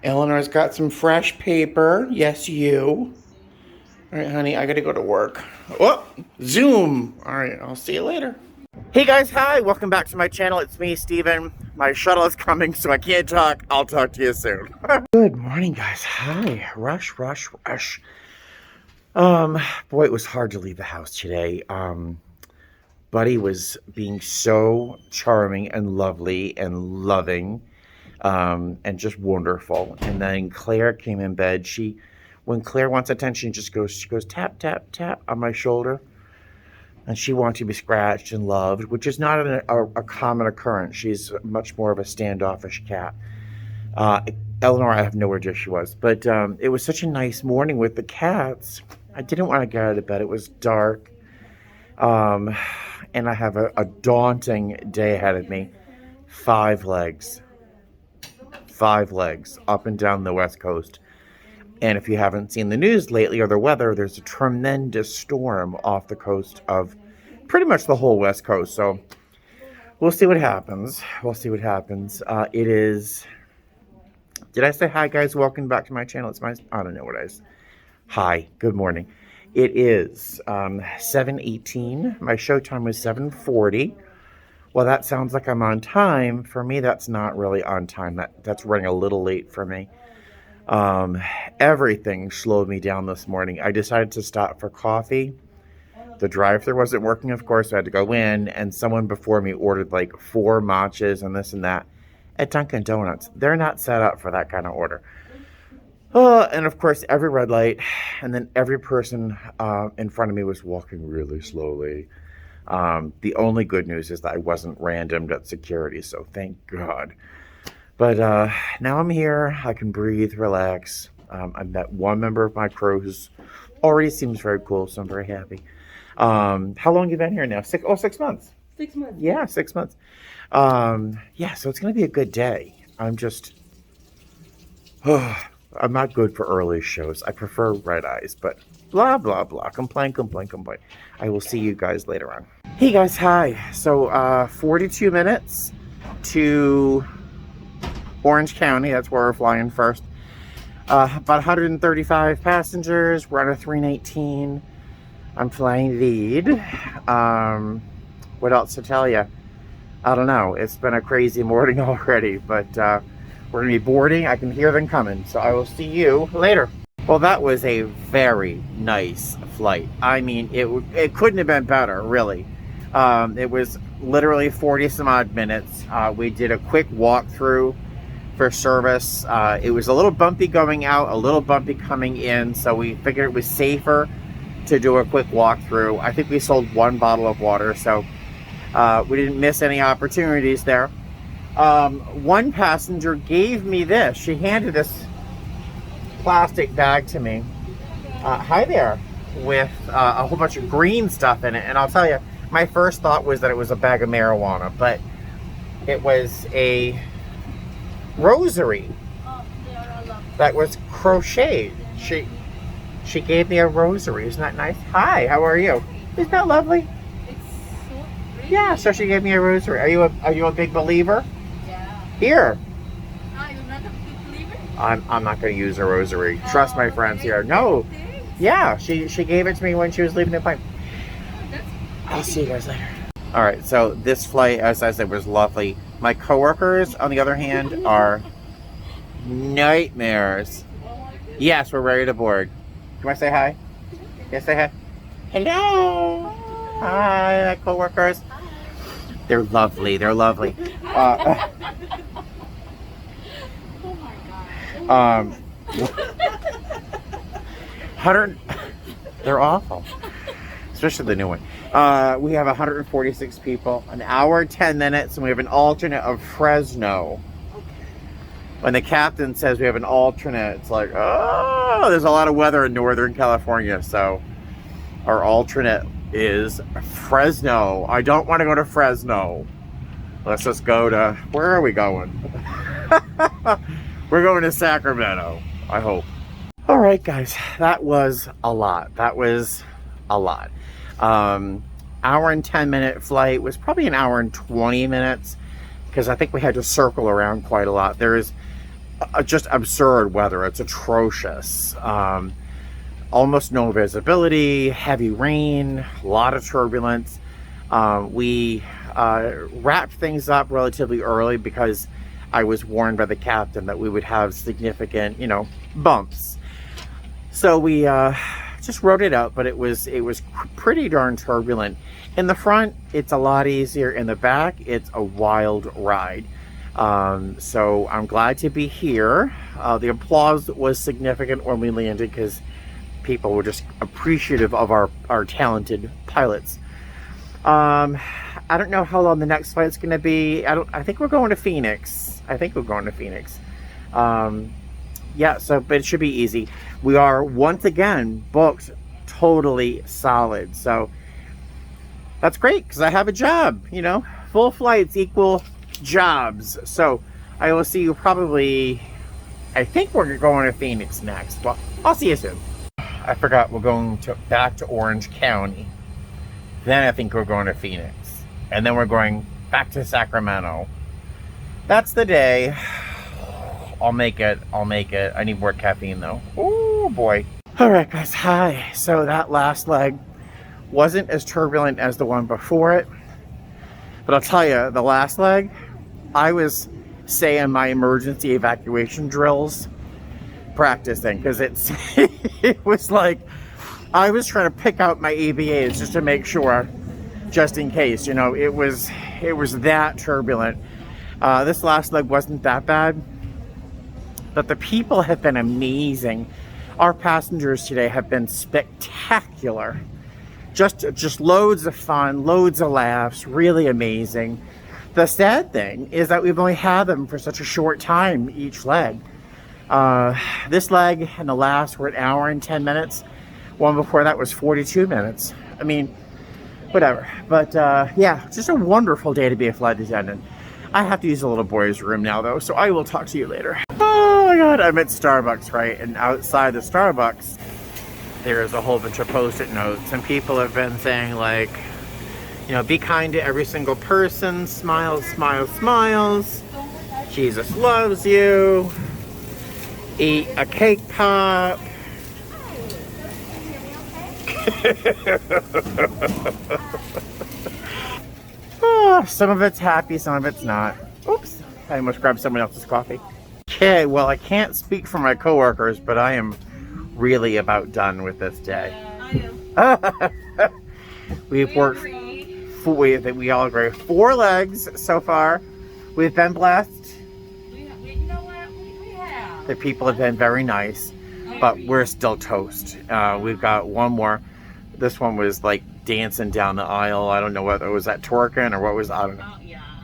Eleanor's got some fresh paper. Yes, you. All right, honey, I gotta go to work. Oh, Zoom. All right, I'll see you later. Hey guys, hi. Welcome back to my channel. It's me, Steven. My shuttle is coming, so I can't talk. I'll talk to you soon. Good morning, guys. Hi. Rush, rush, rush. Boy, it was hard to leave the house today. Buddy was being so charming and lovely and loving. And just wonderful. And then Claire came in bed. When Claire wants attention, she goes tap, tap, tap on my shoulder. And she wants to be scratched and loved, which is not a common occurrence. She's much more of a standoffish cat. Eleanor, I have no idea she was. But it was such a nice morning with the cats. I didn't want to get out of bed. It was dark. And I have a daunting day ahead of me. 5 legs up and down the West Coast. And if you haven't seen the news lately or the weather, there's a tremendous storm off the coast of pretty much the whole West Coast. So we'll see what happens. It is... Did I say hi, guys? Welcome back to my channel. I don't know what I is. Hi. Good morning. It is 7:18. My show time was 7:40. Well, that sounds like I'm on time. For me, that's not really on time. That's running a little late for me. Everything slowed me down this morning. I decided to stop for coffee. The drive-thru wasn't working, of course. So I had to go in, and someone before me ordered like 4 matchas and this and that at Dunkin' Donuts. They're not set up for that kind of order. And of course, every red light, and then every person in front of me was walking really slowly. The only good news is that I wasn't randomed at security, so thank God. But now I'm here. I can breathe, relax. I met one member of my crew who's already seems very cool, so I'm very happy. How long have you been here now? 6 months. 6 months. Yeah, 6 months. Yeah, so it's going to be a good day. I'm not good for early shows. I prefer red eyes, but blah, blah, blah. Complain. I will see you guys later on. Hey guys, hi. So 42 minutes to Orange County. That's where we're flying first. About 135 passengers. We're on a 319. I'm flying lead. What else to tell you? I don't know. It's been a crazy morning already, but we're going to be boarding. I can hear them coming, so I will see you later. Well, that was a very nice flight. I mean, it couldn't have been better, really. It was literally 40 some odd minutes. We did a quick walkthrough for service. It was a little bumpy going out, a little bumpy coming in, so we figured it was safer to do a quick walkthrough. I think we sold 1 bottle of water, so we didn't miss any opportunities there. One passenger gave me this. She handed this plastic bag to me. Hi there, with a whole bunch of green stuff in it. And I'll tell you, my first thought was that it was a bag of marijuana, but it was a rosary that was crocheted. She gave me a rosary. Isn't that nice? Hi, how are you? Isn't that lovely? It's so pretty. Yeah, so she gave me a rosary. Are you a big believer? Yeah. Here. You're not a big believer? I'm not going to use a rosary. Trust my friends here. No. Thanks. Yeah, she gave it to me when she was leaving the plane. That's I'll see you guys later. All right, so this flight, as I said, was lovely. My coworkers, on the other hand, are nightmares. Yes, we're ready to board. Can I say hi? Yes, say hi. Hello. Hi, my coworkers. They're lovely. Oh my god. 100. They're awful, especially the new one. We have 146 people, an hour, 10 minutes, and we have an alternate of Fresno. When the captain says we have an alternate, it's like, oh, there's a lot of weather in Northern California, so our alternate is Fresno. I don't want to go to Fresno. Let's just go to, where are we going? We're going to Sacramento, I hope. All right, guys, that was a lot. Hour and 10-minute flight was probably an hour and 20 minutes because I think we had to circle around quite a lot. There is just absurd weather. It's atrocious. Almost no visibility, heavy rain, a lot of turbulence. We wrapped things up relatively early because I was warned by the captain that we would have significant, bumps. So we just wrote it out, but it was pretty darn turbulent. In the front, it's a lot easier. In the back, it's a wild ride. So I'm glad to be here. The applause was significant when we landed because people were just appreciative of our talented pilots. I don't know how long the next flight's going to be. I think we're going to Phoenix. Yeah, but it should be easy. We are once again booked totally solid. So that's great because I have a job, full flights equal jobs. So I will see you probably, I think we're going to Phoenix next. Well, I'll see you soon. I forgot we're going back to Orange County. Then I think we're going to Phoenix. And then we're going back to Sacramento. That's the day. I'll make it. I need more caffeine though. Oh boy. All right, guys. Hi. So that last leg wasn't as turbulent as the one before it. But I'll tell you, the last leg, I was saying my emergency evacuation drills practicing because it was like I was trying to pick out my EVAs just to make sure, just in case, it was that turbulent. This last leg wasn't that bad, but the people have been amazing. Our passengers today have been spectacular. Just loads of fun, loads of laughs, really amazing. The sad thing is that we've only had them for such a short time each leg. This leg and the last were an hour and 10 minutes. One before that was 42 minutes. I mean, whatever. But yeah, just a wonderful day to be a flight attendant. I have to use the little boy's room now though, so I will talk to you later. Oh my god, I'm at Starbucks, right? And outside the Starbucks, there's a whole bunch of post-it notes, and people have been saying like, be kind to every single person, smiles, smiles, smiles. Jesus loves you. Eat a cake pop. Oh, some of it's happy, some of it's not. Oops, I almost grabbed someone else's coffee. Okay, well, I can't speak for my coworkers, but I am really about done with this day. We've worked, we all agree, 4 legs so far. We've been blessed. The people have been very nice, but we're still toast. We've got one more. This one was like dancing down the aisle. I don't know whether it was that twerking or what was, I don't know.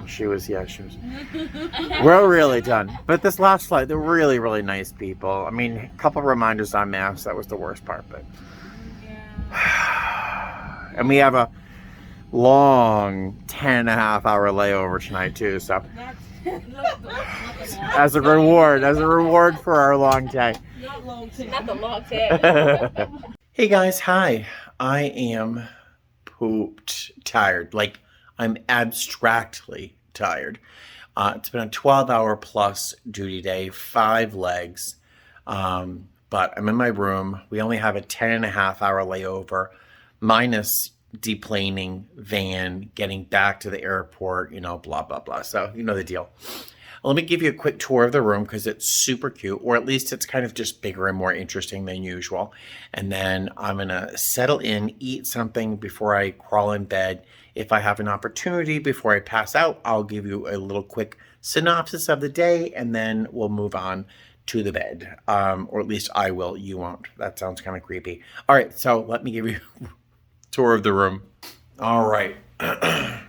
She was. We're really done. But this last flight, they're really, really nice people. I mean, a couple of reminders on masks. That was the worst part, but. And we have a long 10.5-hour layover tonight too, so. As a reward for our long day. Not the long day. Hey guys, hi. I am pooped tired. Like, I'm abstractly tired. It's been a 12-hour plus duty day, 5 legs. But I'm in my room. We only have a 10.5-hour layover, minus deplaning, van, getting back to the airport, blah, blah, blah. So, you know the deal. Let me give you a quick tour of the room because it's super cute, or at least it's kind of just bigger and more interesting than usual. And then I'm going to settle in, eat something before I crawl in bed. If I have an opportunity before I pass out, I'll give you a little quick synopsis of the day, and then we'll move on to the bed. Or at least I will. You won't. That sounds kind of creepy. All right, so let me give you a tour of the room. All right. A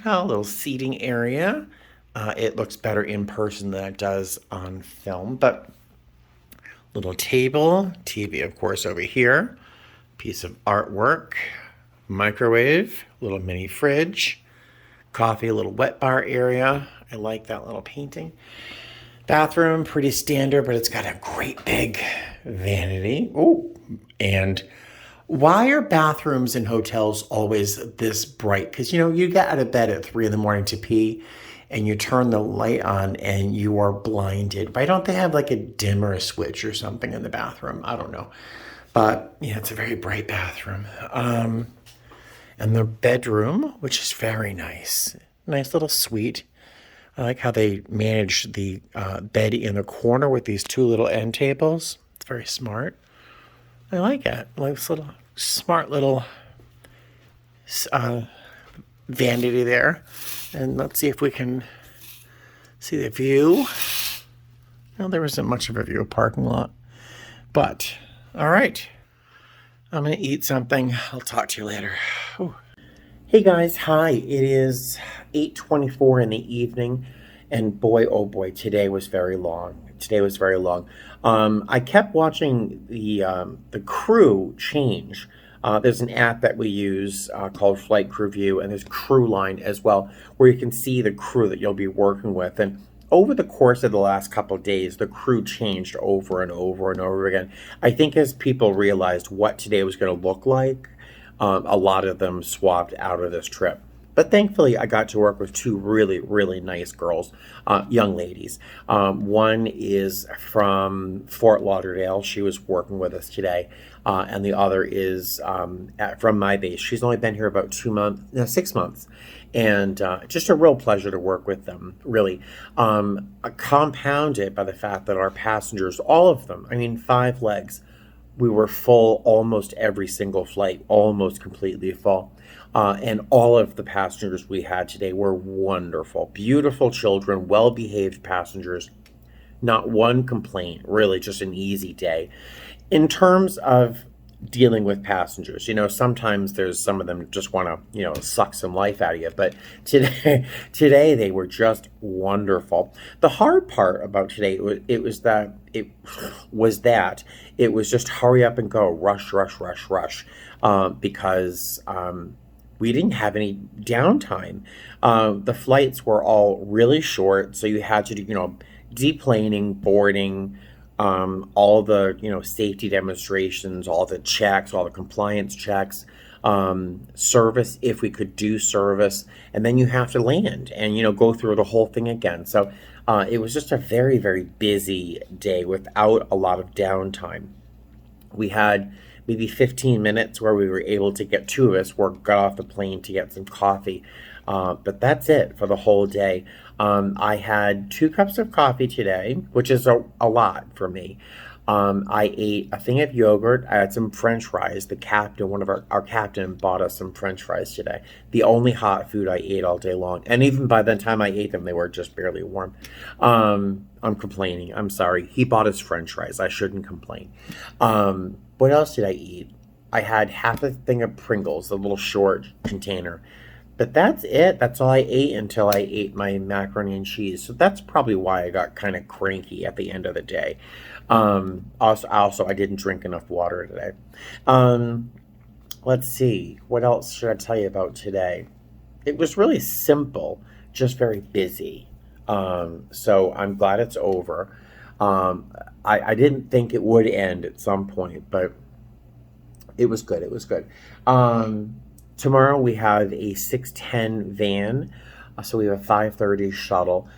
little seating area. It looks better in person than it does on film, but little table, TV, of course, over here, piece of artwork, microwave, little mini fridge, coffee, a little wet bar area. I like that little painting. Bathroom, pretty standard, but it's got a great big vanity. Oh, and why are bathrooms in hotels always this bright? Because, you get out of bed at 3 in the morning to pee, and you turn the light on and you are blinded. Why don't they have like a dimmer switch or something in the bathroom? I don't know. But yeah, it's a very bright bathroom. And the bedroom, which is very nice. Nice little suite. I like how they manage the bed in the corner with these two little end tables. It's very smart. I like it. I like this little smart little vanity there. And let's see if we can see the view. Well, there isn't much of a view, parking lot. But, all right. I'm going to eat something. I'll talk to you later. Whew. Hey guys, hi. It is 8:24 in the evening, and boy, oh boy, today was very long. I kept watching the crew change. There's an app that we use called Flight Crew View, and there's Crew Line as well, where you can see the crew that you'll be working with. And over the course of the last couple of days, the crew changed over and over and over again. I think as people realized what today was going to look like, a lot of them swapped out of this trip. But thankfully, I got to work with two really, really nice girls, young ladies. One is from Fort Lauderdale. She was working with us today. And the other is from my base. She's only been here about 6 months. And just a real pleasure to work with them, really. Compounded by the fact that our passengers, all of them, 5 legs, we were full almost every single flight, almost completely full. And all of the passengers we had today were wonderful, beautiful children, well-behaved passengers. Not one complaint, really just an easy day. In terms of dealing with passengers, sometimes there's some of them just want to, suck some life out of you. But today they were just wonderful. The hard part about today, it was just hurry up and go, rush, because we didn't have any downtime. The flights were all really short, so you had to do, deplaning, boarding, all the, safety demonstrations, all the checks, all the compliance checks, service, if we could do service, and then you have to land and, go through the whole thing again. So it was just a very, very busy day without a lot of downtime. We had maybe 15 minutes where we were able to get, 2 of us got off the plane to get some coffee. But that's it for the whole day. I had 2 cups of coffee today, which is a lot for me. I ate a thing of yogurt. I had some French fries. The captain, one of our captain, bought us some French fries today. The only hot food I ate all day long. And even by the time I ate them, they were just barely warm. I'm complaining. I'm sorry. He bought us French fries. I shouldn't complain. What else did I eat? I had half a thing of Pringles, the little short container. But that's it. That's all I ate until I ate my macaroni and cheese. So that's probably why I got kind of cranky at the end of the day. Also, I didn't drink enough water today. Let's see. What else should I tell you about today? It was really simple, just very busy. So I'm glad it's over. I didn't think it would end at some point, but it was good. Tomorrow we have a 6:10 van, so we have a 5:30 shuttle.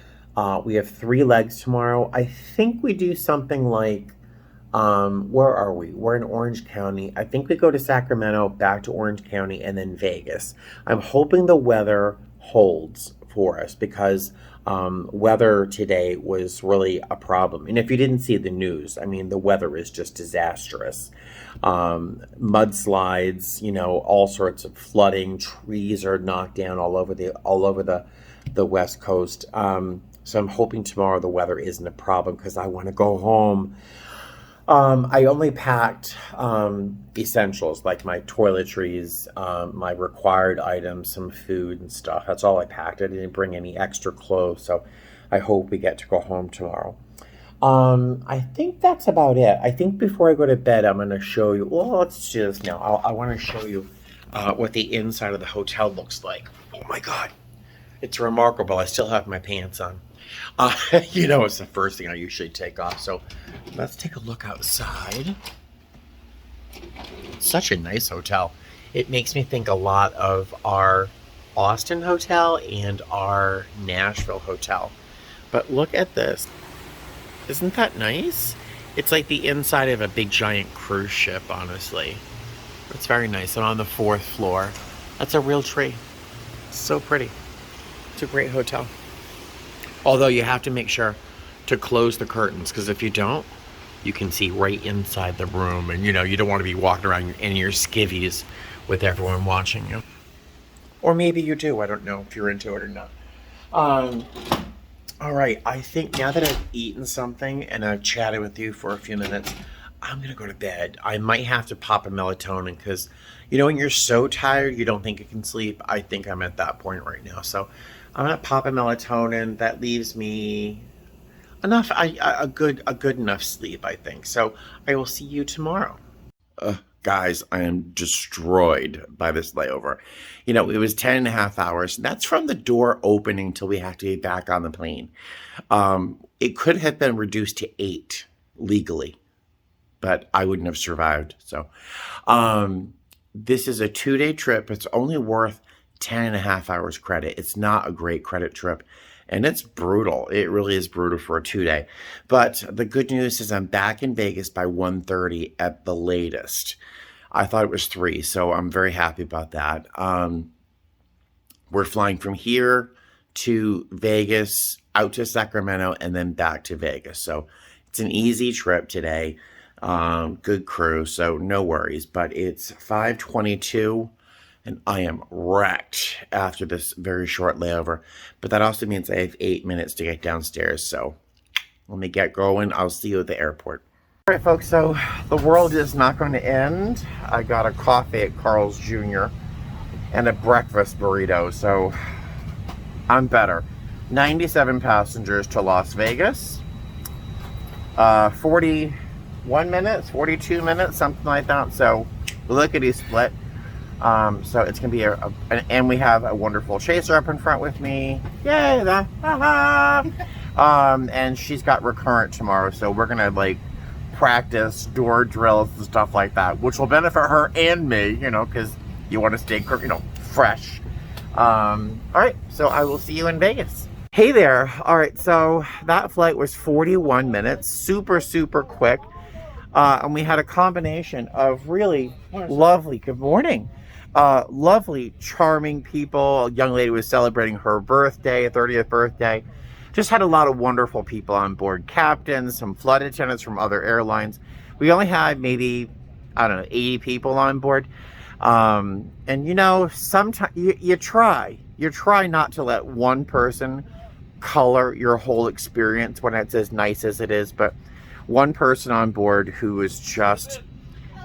We have 3 legs tomorrow. I think we do something like, where are we? We're in Orange County. I think we go to Sacramento, back to Orange County, and then Vegas. I'm hoping the weather holds for us because weather today was really a problem. And if you didn't see the news, the weather is just disastrous. Mudslides, all sorts of flooding. Trees are knocked down all over the West Coast. So I'm hoping tomorrow the weather isn't a problem because I want to go home. I only packed essentials like my toiletries, my required items, some food and stuff. That's all I packed. I didn't bring any extra clothes, so I hope we get to go home tomorrow. I think that's about it. I think before I go to bed, I'm going to show you. Well, let's do this now. I want to show you what the inside of the hotel looks like. Oh my God. It's remarkable. I still have my pants on. It's the first thing I usually take off. So let's take a look outside. Such a nice hotel. It makes me think a lot of our Austin hotel and our Nashville hotel. But look at this. Isn't that nice? It's like the inside of a big giant cruise ship, honestly. It's very nice. And on the 4th floor, that's a real tree. So pretty. It's a great hotel. Although you have to make sure to close the curtains, because if you don't, you can see right inside the room. And you know, you don't want to be walking around in your skivvies with everyone watching you. Or maybe you do. I don't know if you're into it or not. All right. I think now that I've eaten something and I've chatted with you for a few minutes, I'm going to go to bed. I might have to pop a melatonin because, you know, when you're so tired, you don't think you can sleep. I think I'm at that point right now. So I'm going to pop a melatonin. That leaves me enough, a good enough sleep, I think. So I will see you tomorrow. Guys, I am destroyed by this layover. You know, it was 10 and a half hours. That's from the door opening till we have to be back on the plane. It could have been reduced to 8 legally, but I wouldn't have survived. So this is a 2-day trip. It's only worth 10 and a half hours credit. It's not a great credit trip. And it's brutal. It really is brutal for a 2-day. But the good news is I'm back in Vegas by 1:30 at the latest. I thought it was 3, so I'm very happy about that. We're flying from here to Vegas, out to Sacramento, and then back to Vegas. So it's an easy trip today. Good crew, so no worries. But it's 5:22. And I am wrecked after this very short layover. But that also means I have 8 minutes to get downstairs. So let me get going. I'll see you at the airport. All right, folks. So the world is not going to end. I got a coffee at Carl's Jr. and a breakfast burrito. So I'm better. 97 passengers to Las Vegas. 41 minutes, 42 minutes, something like that. So lickety split. So it's gonna be and we have a wonderful chaser up in front with me. Yay! And she's got recurrent tomorrow, so we're gonna like practice door drills and stuff like that, which will benefit her and me, you know, because you want to stay, you know, fresh. All right, so I will see you in Vegas. Hey there. All right, so that flight was 41 minutes, super quick, and we had a combination of really lovely. Good morning. Lovely, charming people. A young lady was celebrating her birthday, 30th birthday. Just had a lot of wonderful people on board. Captains, some flight attendants from other airlines. We only had maybe, I don't know, 80 people on board. And you know, sometimes you try not to let one person color your whole experience when it's as nice as it is. But one person on board who was just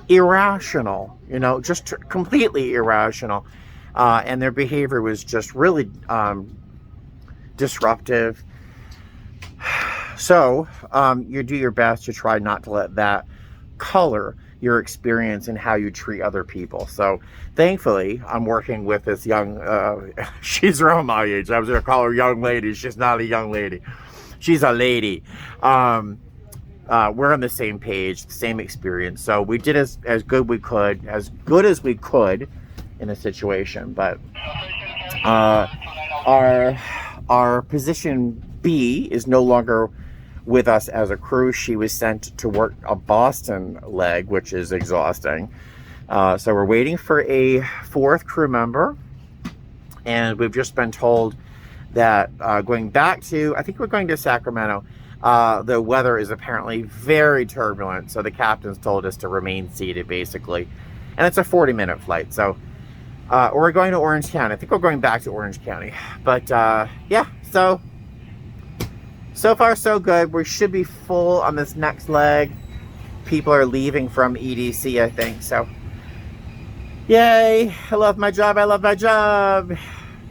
irrational, you know, just completely irrational, and their behavior was just really disruptive. So you do your best to try not to let that color your experience and how you treat other people. So thankfully I'm working with this young she's around my age. I was gonna call her young lady. She's not a young lady, she's a lady. We're on the same page, the same experience. So we did as good as we could in a situation. But our position B is no longer with us as a crew. She was sent to work a Boston leg, which is exhausting. So we're waiting for a 4th crew member. And we've just been told that going back to, I think we're going to Sacramento, the weather is apparently very turbulent, so the captain's told us to remain seated, basically. And it's a 40-minute flight, so we're going to Orange County. I think we're going back to Orange County. But yeah, so far so good. We should be full on this next leg. People are leaving from EDC, I think, so yay. I love my job. I love my job.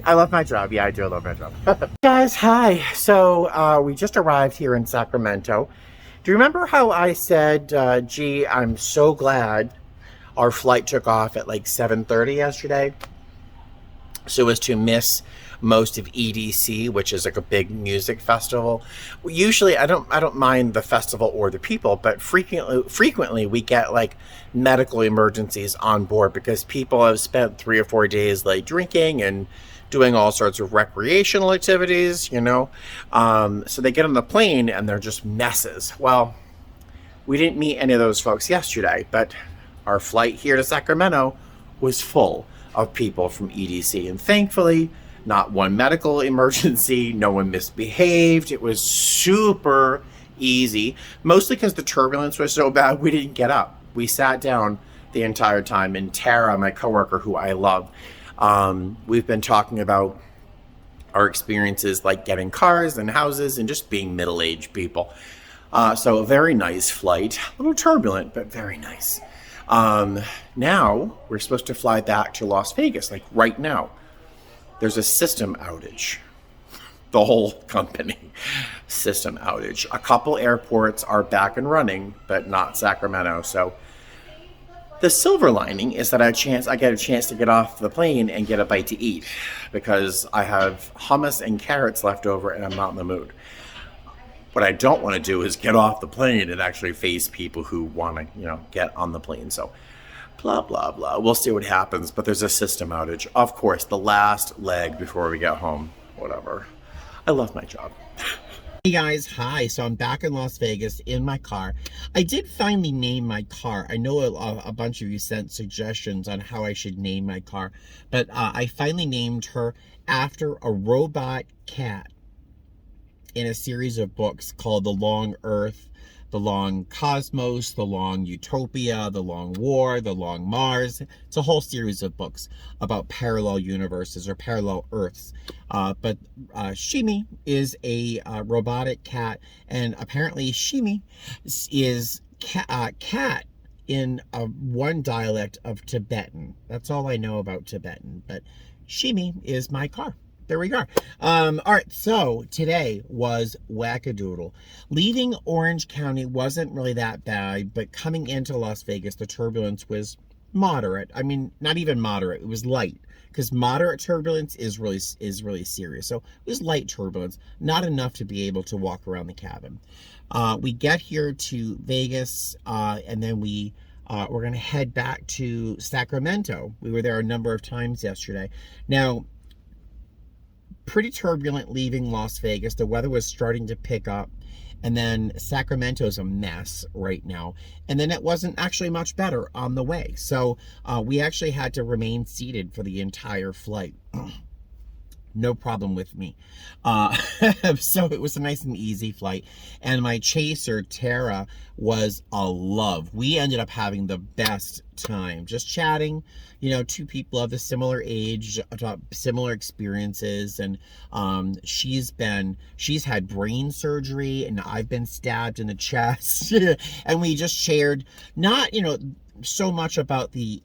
I love my job. Yeah, I do love my job. Guys, hi. So we just arrived here in Sacramento. Do you remember how I said, gee, I'm so glad our flight took off at like 7:30 yesterday, so as to miss most of EDC, which is like a big music festival. Usually I don't mind the festival or the people, but frequently we get like medical emergencies on board because people have spent 3 or 4 days like drinking and doing all sorts of recreational activities, you know. So they get on the plane and they're just messes. Well, we didn't meet any of those folks yesterday, but our flight here to Sacramento was full of people from EDC. And thankfully, not one medical emergency, no one misbehaved. It was super easy, mostly because the turbulence was so bad we didn't get up. We sat down the entire time. And Tara, my coworker, who I love, we've been talking about our experiences like getting cars and houses and just being middle-aged people. So a very nice flight, a little turbulent, but very nice. Now we're supposed to fly back to Las Vegas, like right now. There's a system outage. The whole company system outage. A couple airports are back and running, but not Sacramento. So the silver lining is that I get a chance to get off the plane and get a bite to eat, because I have hummus and carrots left over and I'm not in the mood. What I don't want to do is get off the plane and actually face people who want to, get on the plane. So blah, blah, blah. We'll see what happens, but there's a system outage. Of course, the last leg before we get home. Whatever. I love my job. Hey guys, hi. So I'm back in Las Vegas in my car. I did finally name my car. I know a bunch of you sent suggestions on how I should name my car, but I finally named her after a robot cat in a series of books called The Long Earth, The Long Cosmos, The Long Utopia, The Long War, The Long Mars. It's a whole series of books about parallel universes or parallel Earths. But Shimi is a robotic cat, and apparently Shimi is cat in one dialect of Tibetan. That's all I know about Tibetan, but Shimi is my car. There we go. All right, so today was wackadoodle. Leaving Orange County wasn't really that bad, but coming into Las Vegas, the turbulence was moderate. I mean, not even moderate, it was light, because moderate turbulence is really serious. So it was light turbulence, not enough to be able to walk around the cabin. We get here to Vegas, and then we're going to head back to Sacramento. We were there a number of times yesterday. Now, pretty turbulent leaving Las Vegas. The weather was starting to pick up, and then Sacramento's a mess right now, and then it wasn't actually much better on the way. So we actually had to remain seated for the entire flight. No problem with me. So it was a nice and easy flight. And my chaser, Tara, was a love. We ended up having the best time. Just chatting, two people of a similar age, similar experiences. And she's had brain surgery, and I've been stabbed in the chest. And we just shared, not, so much about the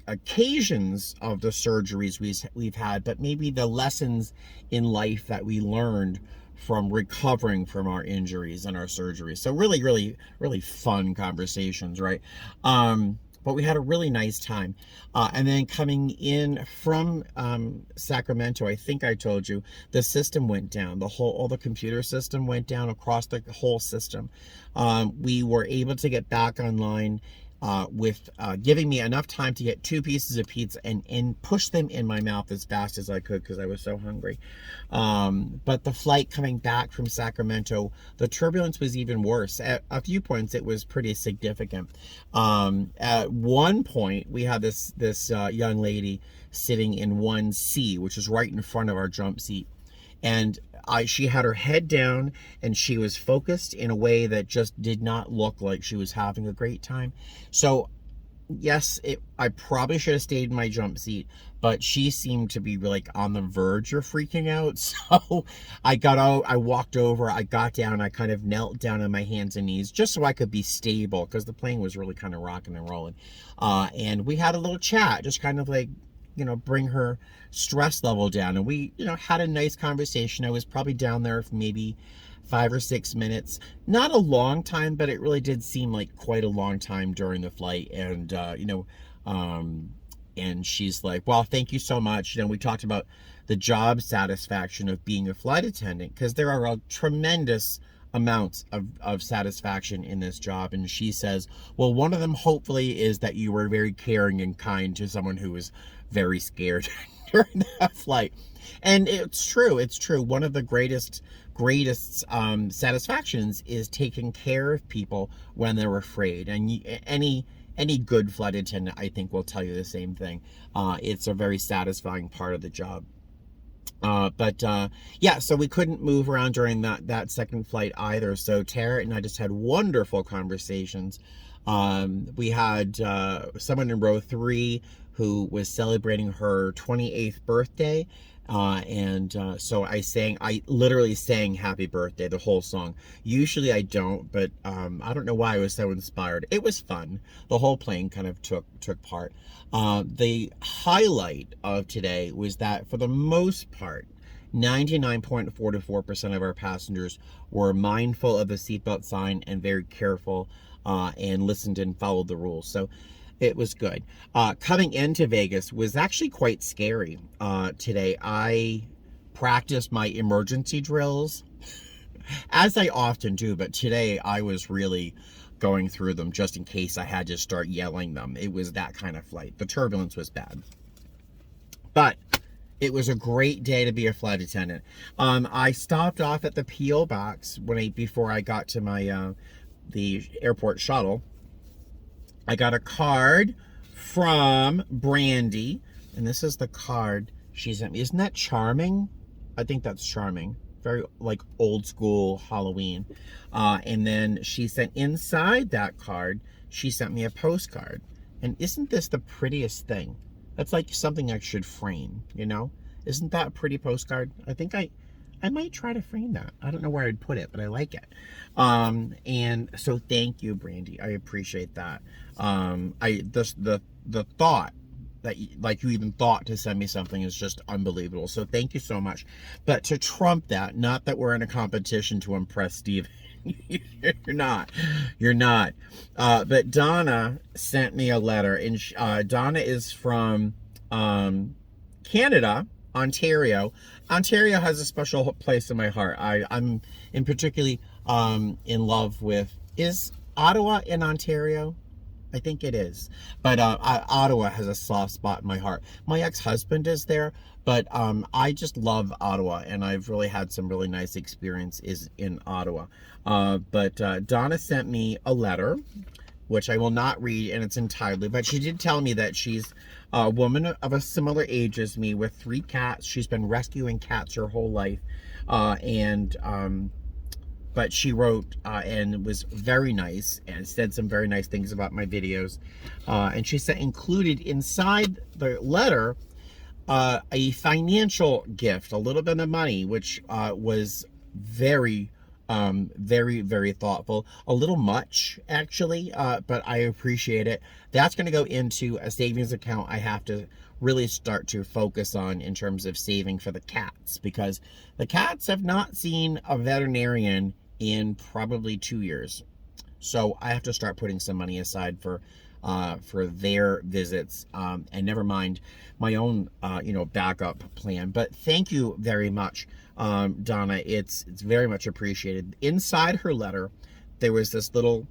occasions of the surgeries we've had, but maybe the lessons in life that we learned from recovering from our injuries and our surgeries. So really, really, really fun conversations, right? But we had a really nice time. And then coming in from Sacramento, I think I told you, the system went down. All the computer system went down across the whole system. We were able to get back online with giving me enough time to get 2 pieces of pizza and push them in my mouth as fast as I could because I was so hungry. But the flight coming back from Sacramento, the turbulence was even worse. At a few points, it was pretty significant. At one point, we had this young lady sitting in 1C, which is right in front of our jump seat. And she had her head down, and she was focused in a way that just did not look like she was having a great time. So yes, I probably should have stayed in my jump seat, but she seemed to be like on the verge of freaking out. So I got out, I walked over, I got down, I kind of knelt down on my hands and knees just so I could be stable, because the plane was really kind of rocking and rolling. And we had a little chat, just kind of like, bring her stress level down. And we, had a nice conversation. I was probably down there for maybe 5 or 6 minutes. Not a long time, but it really did seem like quite a long time during the flight. And, and she's like, well, thank you so much. We talked about the job satisfaction of being a flight attendant, because there are a tremendous amounts of satisfaction in this job. And she says, well, one of them hopefully is that you were very caring and kind to someone who was very scared during that flight. And it's true. It's true. One of the greatest satisfactions is taking care of people when they're afraid. And any good flight attendant, I think, will tell you the same thing. It's a very satisfying part of the job. Yeah, so we couldn't move around during that second flight either. So Tara and I just had wonderful conversations. We had someone in row 3 who was celebrating her 28th birthday. So I literally sang happy birthday, the whole song. Usually I don't, but I don't know why I was so inspired. It was fun. The whole plane kind of took part. The highlight of today was that for the most part, 99.44% of our passengers were mindful of the seatbelt sign and very careful and listened and followed the rules. So it was good. Coming into Vegas was actually quite scary today. I practiced my emergency drills, as I often do, but today I was really going through them just in case I had to start yelling them. It was that kind of flight. The turbulence was bad. But it was a great day to be a flight attendant. I stopped off at the P.O. box before I got to my the airport shuttle. I got a card from Brandy, and this is the card she sent me. Isn't that charming? I think that's charming. Very like old school Halloween. And then she sent inside that card, she sent me a postcard. And isn't this the prettiest thing? That's like something I should frame, you know? Isn't that a pretty postcard? I think I might try to frame that. I don't know where I'd put it, but I like it. And so thank you, Brandy. I appreciate that. The thought that you even thought to send me something is just unbelievable. So thank you so much. But to trump that, not that we're in a competition to impress Steve. You're not. But Donna sent me a letter, and Donna is from Canada, Ontario. Ontario has a special place in my heart. I'm in particularly in love with, is Ottawa in Ontario? I think it is. But Ottawa has a soft spot in my heart. My ex-husband is there, but I just love Ottawa, and I've really had some really nice experiences in Ottawa. But Donna sent me a letter, which I will not read in its entirety, but she did tell me that she's a woman of a similar age as me with 3 cats. She's been rescuing cats her whole life. But she wrote and was very nice and said some very nice things about my videos. And she said included inside the letter a financial gift, a little bit of money, which was very, very thoughtful. A little much, actually, but I appreciate it. That's going to go into a savings account I have to really start to focus on in terms of saving for the cats, because the cats have not seen a veterinarian in probably 2 years. So I have to start putting some money aside for their visits, and never mind my own backup plan. But thank you very much, Donna. It's very much appreciated. Inside her letter there was this little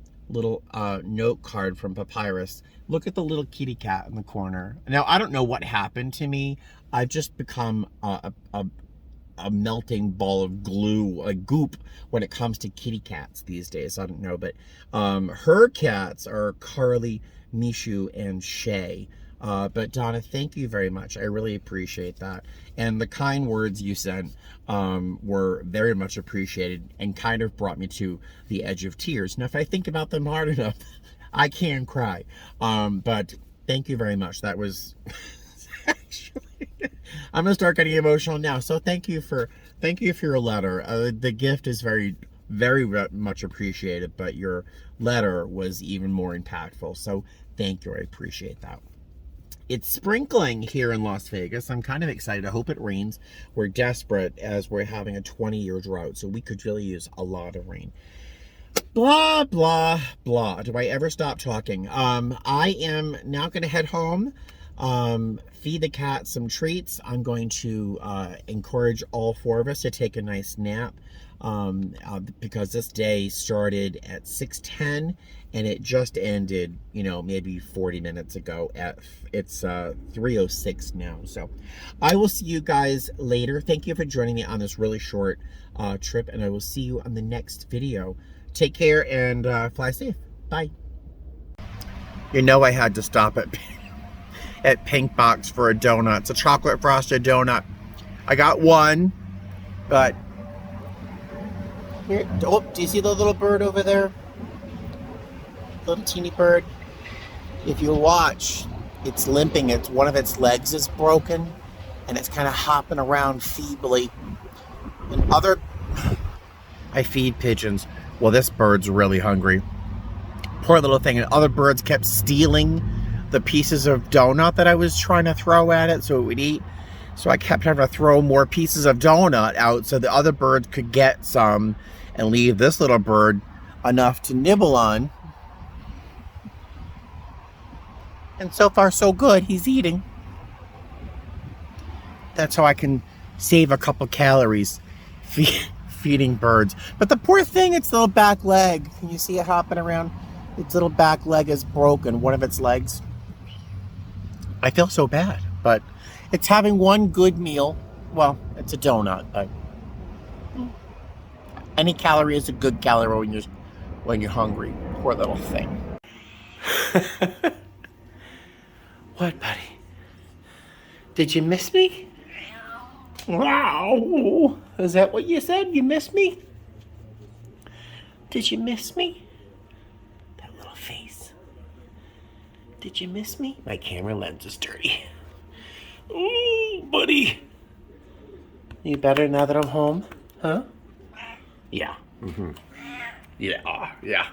note card from Papyrus. Look at the little kitty cat in the corner. Now I don't know what happened to me. I've just become a melting ball of glue, a goop, when it comes to kitty cats these days. I don't know, but her cats are Carly, Mishu, and Shay. But Donna, thank you very much. I really appreciate that. And the kind words you sent were very much appreciated and kind of brought me to the edge of tears. Now, if I think about them hard enough, I can cry. But thank you very much. That was actually, I'm gonna start getting emotional now. So thank you for your letter. The gift is very much appreciated, but your letter was even more impactful. So thank you. I appreciate that. It's sprinkling here in Las Vegas. I'm kind of excited. I hope it rains. We're desperate as we're having a 20-year drought, so we could really use a lot of rain. Blah, blah, blah. Do I ever stop talking? I am now going to head home, feed the cat some treats. I'm going to encourage all 4 of us to take a nice nap. because this day started at 6:10 and it just ended, you know, maybe 40 minutes ago. It's 3:06 now. So I will see you guys later. Thank you for joining me on this really short trip, and I will see you on the next video. Take care and fly safe. Bye. You know I had to stop at Pink Box for a donut. It's a chocolate frosted donut. I got one, but here, oh, do you see the little bird over there? Little teeny bird. If you watch, it's limping. It's one of its legs is broken, and it's kind of hopping around feebly. And I feed pigeons. Well, this bird's really hungry. Poor little thing. And other birds kept stealing the pieces of donut that I was trying to throw at it so it would eat. So I kept having to throw more pieces of donut out so the other birds could get some and leave this little bird enough to nibble on. And so far so good, he's eating. That's how I can save a couple calories feeding birds. But the poor thing, its little back leg, can you see it hopping around? Its little back leg is broken, one of its legs. I feel so bad, but it's having one good meal. Well, it's a donut, but any calorie is a good calorie when you're hungry. Poor little thing. What, buddy? Did you miss me? Wow. Is that what you said? You missed me? Did you miss me? That little face. Did you miss me? My camera lens is dirty. Ooh, buddy. You better now that I'm home? Huh? Yeah. Mm-hmm. Yeah. Yeah.